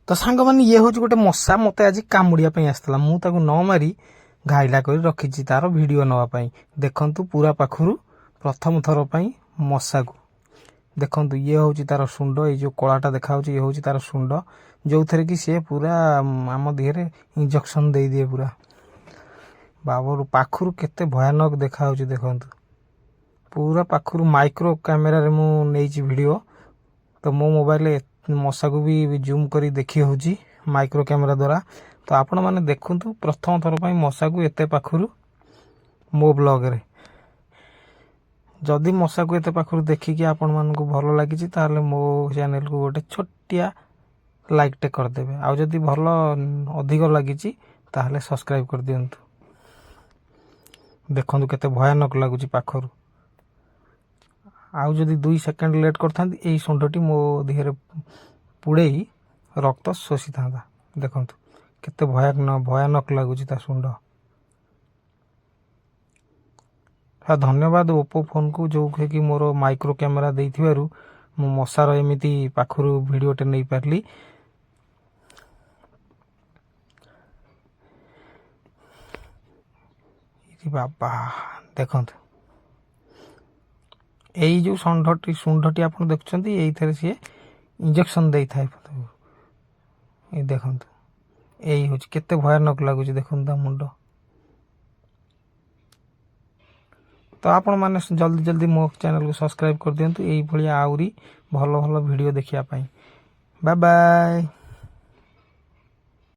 तो सांग मैंने ये हूँ गोटे मशा मत आज कामुड़िया आसला मुझे न मारी घाइला कर रखी तार वीडियो नापी देखु पूरा पाखु प्रथम थर पर मशा को देखु ये हूँ तार शुंड ये जो कलाटा देखा ये हूँ तार शुंड जो थे कि सी पूरा आम देहरे इंजेक्शन दे दिए पूरा बाबर पाखु केते भयानक देखा देखु पूरा पाखु माइक्रो कैमेरा रे मुझे वीडियो तो मो मोबाइल मशा को भी जूम करी देखी हूँ माइक्रो कैमेरा द्वारा तो आपण मैंने देखु प्रथम थर पर मशा को एत पाखु मो ब्लॉग रे जदि मशा को एत पाखु देखिकी आपण मानक भल लगी ताले मो चैनल को गोटे छोटिया लाइक टे करदेवे आउ जदि भल अधिक लगी ताले सब्सक्राइब कर दियंतु देखु केते भयानक लगुच पाखरु आउ जदि 2 सेकेंड लेट कर शुंडटी मो देहरे पुड़े रक्त शोषी था देखु केते भयानक लगुच शुंड। धन्यवाद ओप्पो फोन को जो कि मोर माइक्रो कैमेरा देइथिबारु मु मशार एमिति पाखरु वीडियोटे नहीं पारली। बाबा देखु यही जो शुंडटी आप देखुं ये सी इंजेक्शन दे था ये देखु यही हूँ केते भयानक लगुच देखु मुंड तो आपण मैंने जल्दी जल्दी मो चैनल को सब्सक्राइब कर दिंतु यही भाया आहरी भल भल वीडियो देखिया पाई। Bye bye.